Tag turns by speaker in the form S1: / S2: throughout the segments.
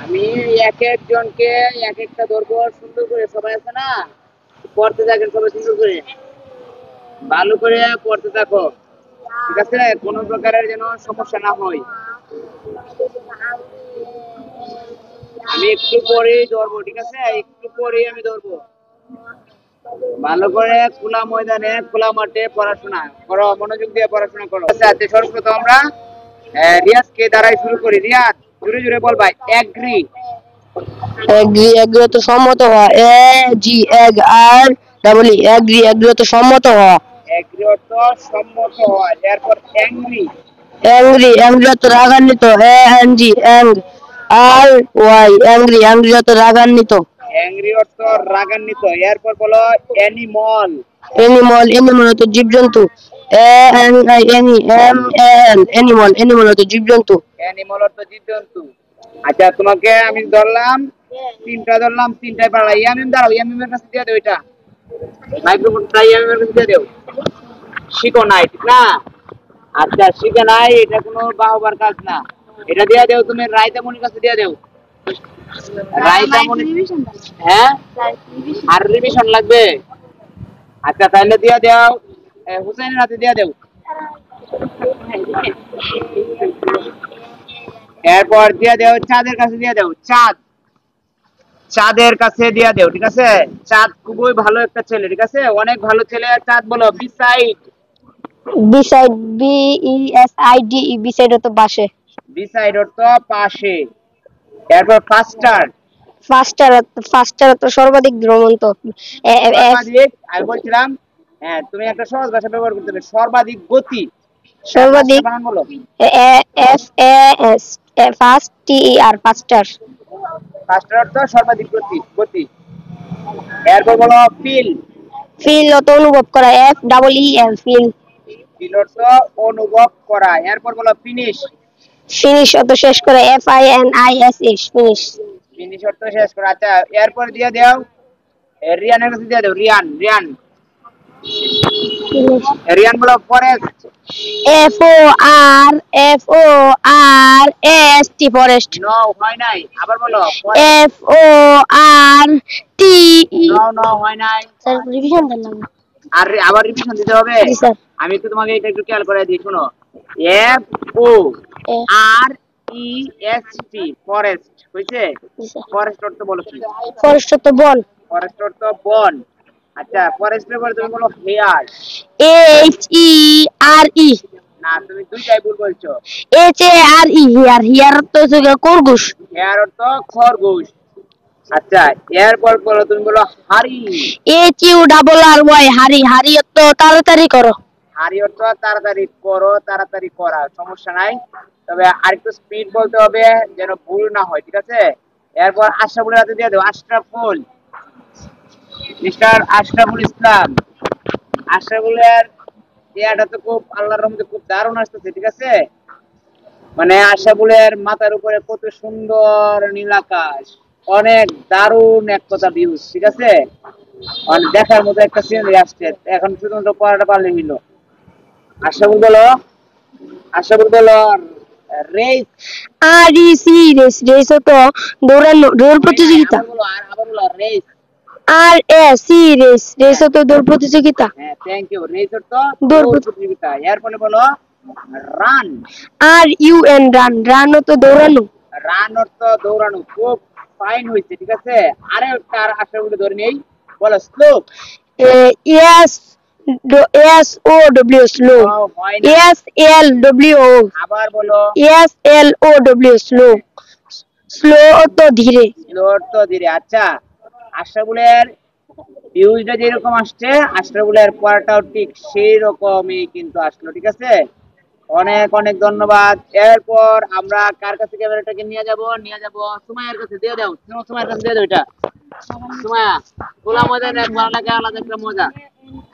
S1: আমি এক একজনকে এক একটা ধরবো সুন্দর করে, সবাই আছে না, পড়তে থাকেন সবাই সুন্দর করে, ভালো করে পড়তে থাকো, ঠিক আছে? কোনো প্রকারের যেন সমস্যা না হয়। আমি একটু পরেই ধরবো, ঠিক আছে? একটু পরেই আমি ধরবো। ভালো করে খোলা ময়দানে খোলা মাঠে পড়াশোনা করো, মনোযোগ দিয়ে পড়াশোনা করো। আচ্ছা, সর্বপ্রথম আমরা রিয়াজকে দ্বারাই শুরু করি। রিয়াজ, জোরে জোরে বল ভাই। এগ্রি।
S2: এগ্রি এগ্রি তো সম্মত হওয়া, এ জি এগ আর ডাবল ই এগ্রি এগ্রি তো সম্মত হওয়া।
S1: এগ্রি অর্থ সম্মত হওয়া। এরপর অ্যাংরি।
S2: অ্যাংরি অ্যাংরি তো রাগান্বিত, এ এন জি অ্যাং আর ওয়াই অ্যাংরি অ্যাংরি তো রাগান্বিত।
S1: অ্যাংরি অর্থ রাগান্বিত। এরপর বলো অ্যানিমল।
S2: এনিমল এনিমল তো জীবজন্তু, A N I any M N animal animal তো জীবজন্তু।
S1: অ্যানিমল অর্থ জীবজন্তু। আচ্ছা, তোমাকে আমি ধরলাম, তিনটা ধরলাম, তিনটায় পারলা। ইয়ামিম দাঁড়াও, ইয়ামিমের কাছে দিয়ে দেও এটা, মাইক্রোফোনটা ইয়ামিমের কাছে দিয়ে দেও। শিখো নাই, ঠিক না? আচ্ছা, শিখে নাই, এটা কোনো বাহবার কাজ না। এটা দিয়ে দেও তুমি রায়তামণির কাছে দিয়ে দেও। রায়তামণি। হ্যাঁ, আর রিভিশন লাগবে। আচ্ছা, তাহলে দিয়ে দাও হুসাইনের হাতে দিয়ে দেও। এরপর দিয়ে দেও চাঁদের কাছে দিয়ে দেও। চাঁদ, চাঁদের কাছে দিয়ে দেও, ঠিক আছে? চাঁদ খুবই ভালো একটা ছেলে, ঠিক আছে? অনেক ভালো ছেলে। চাঁদ বলো beside.
S2: Beside B E S I D E beside তো পাশে।
S1: বিসাইড অর্থ পাশে। এরপর ফাস্টার।
S2: ফাস্টার ফাস্টার তো সর্বাধিক দ্রুত।
S1: সর্বাধিক, আমি বলছিলাম, হ্যাঁ, তুমি একটা সহজ ভাষা ব্যবহার করতে হবে। সর্বাধিক গতি।
S2: সর্বাধিক
S1: বানান বলো।
S2: F A S fast T E R faster.
S1: Faster অর্থ সর্বাধিক গতি, গতি। এরপর বলো ফিল।
S2: ফিল অত অনুভব করা, এফ ডাবল ই এল ফিল।
S1: ফিল অর্থ অনুভব করা। এরপর বলো ফিনিশ।
S2: ফিনিশ অত শেষ করে, F I N I S S finish.
S1: Finish অর্থ শেষ করা। আচ্ছা, এরপর দিয়ে দাও রিয়ানের কাছে দিয়ে দাও। রিয়ান, রিয়ান, রিয়ান বলো ফরেস্ট।
S2: এফ ও আর এফ ও আর এস টি ফরেস্ট।
S1: নো, হয় নাই, আবার বলো।
S2: এফ ও আর টি ই।
S1: নো নো, হয় নাই।
S2: স্যার রিভিশন দেন না।
S1: আর আবার রিভিশন দিতে হবে।
S2: জি স্যার।
S1: আমি একটু তোমাকে এটা একটু খেয়াল করে দিই, শোনো। এফ ও আর ই এস টি ফরেস্ট, হইছে? ফরেস্ট অর্থ বলো কি?
S2: ফরেস্ট তো বন।
S1: ফরেস্ট অর্থ বন। আচ্ছা, ফরেস্টের পরে তুমি বলো হেয়ার।
S2: এইচ ই আর ই।
S1: না, তুমি দুইটাই ভুল বলছো।
S2: H A R E hare hare তো খরগোশ।
S1: হেয়ার অর্থ খরগোশ। আচ্ছা, এরপর বলো, তুমি বলো হারি।
S2: এইচ ইউ ডাবল আর ওয়াই হারি হারি তো তাড়াতাড়ি করো।
S1: হারি অর্থ তাড়াতাড়ি করো, তাড়াতাড়ি করা, সমস্যা নাই। তবে আরেকটু স্পিড বলতে হবে যেন ভুল না হয়, ঠিক আছে? এরপর আশরাফুলের হাতে দিয়ে দেবো। আশরাফুল, মিস্টার আশরাফুল ইসলাম। আশরাফুলের চেহারাটা তো খুব আল্লাহর রহমতে খুব দারুণ আসতেছে, ঠিক আছে? মানে আশরাফুলের মাথার উপরে কত সুন্দর নীল আকাশ, অনেক দারুণ এক কথা ভিউজ, ঠিক আছে? মানে দেখার মতো একটা সিনারি আসছে। এখন শুধুমাত্র পড়াটা পারলে হইলো। আশরাফুল বলো, আশরাফুল বলো race.
S2: R E C race race তো দৌড়ানো দৌড় প্রতিযোগিতা।
S1: আবার বলো, আর আবার বলো race.
S2: R A C race race তো দৌড় প্রতিযোগিতা।
S1: হ্যাঁ, থ্যাংক ইউ। রেস তো দৌড় প্রতিযোগিতা। এরপরে বলো run.
S2: Are U N run run তো দৌড়ানো।
S1: রান অর্থ দৌড়ানো। খুব ফাইন হয়েছে, ঠিক আছে? আরে একটা আর আশরাফুল ধরে নেই, বলো slow.
S2: S S O W slow. S L W O.
S1: আবার বলো
S2: S L O W slow. Slow তো ধীরে।
S1: স্লো অর্থ ধীরে। আচ্ছা, আশরাফুলের ভিউজটা যেরকম আসছে, আশরাফুলের পড়াটাও ঠিক সেই রকমই কিন্তু আসলো, ঠিক আছে? অনেক অনেক ধন্যবাদ। এরপর আমরা কার কাছে ক্যামেরাটাকে নিয়ে যাব? নিয়ে যাব সুমাইয়ার কাছে। দিয়ে দাও, সুমাইয়ার কাছে দিয়ে দাও এটা। সুমাইয়া, খোলা মজা এক ভালো লাগে, আলাদা একটা মজা।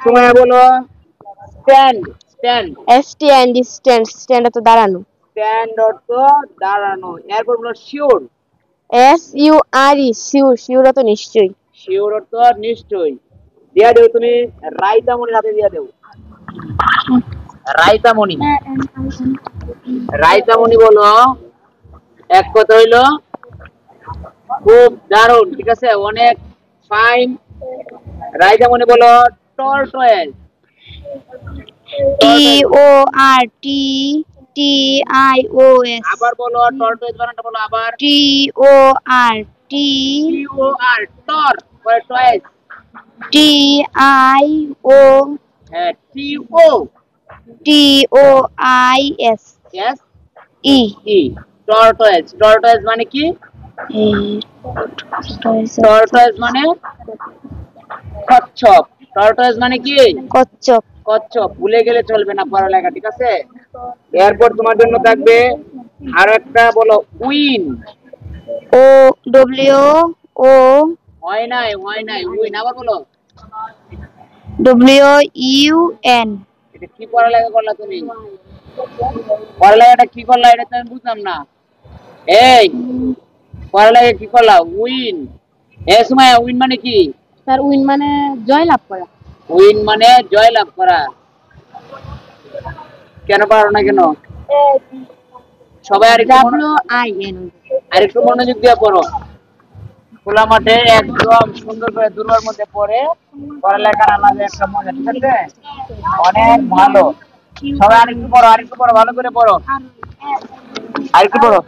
S1: সুমাইয়া বলো stand. Stand,
S2: S T and stand stand তো দাঁড়ানো।
S1: স্ট্যান্ড অর্থ দাঁড়ানো। এরপর বলো sure.
S2: S U R E sure sure তো নিশ্চয়ই।
S1: শিওর অর্থ নিশ্চয়ই। দিয়া দেও তুমি রাইতামণির হাতে দিয়া দেও। রাইতামণি, রাইতামণি বলো এক কথা হইলো খুব দারুণ, ঠিক আছে, অনেক ফাইন। রাইজা মনে বলো tortoise.
S3: T O R T T I O S.
S1: আবার বলো টর্টয়েস বানানটা বলো আবার।
S3: টি ও আর টি
S1: টি ও আর টর পরে টয়েস।
S3: টি আই ও
S1: হ্যাঁ T O
S3: T O I S
S1: S
S3: E.
S1: E tortoise. Tortoise মানে কি? টর্টয়েস মানে কচ্ছপ। টর্টয়েস মানে কি?
S3: কচ্ছপ।
S1: কচ্ছপ। ভুলে গেলে চলবে না পড়ালেখা, ঠিক আছে। এরপর তোমার জন্য থাকবে আরো একটা, বলো উইন।
S3: ও ডব্লিউ ও
S1: হয় নাই, হয় নাই, উইন। আবার বলো।
S3: W U N.
S1: এটা কি পড়ালেখা করলা তুমি? পড়ালেখাটা কি করলা এটা তো আমি বুঝলাম না। এই পড়ালেখা কি করলা? উইন। এ সময় উইন মানে কি?
S3: স্যার উইন মানে জয় লাভ করা।
S1: উইন মানে জয় লাভ করা। কেন পারো না কেন? সবাই আরেকটু মনোযোগ দিয়ে পড়ো। খোলা মাঠে একদম সুন্দর করে দুর্বার মধ্যে পড়ে পড়ালেখার আলাদা একটা মজা, ঠিক আছে, অনেক ভালো। সবাই আরেকটু পড়ো, আরেকটু পড়ো, ভালো করে পড়ো, আরেকটু পড়ো।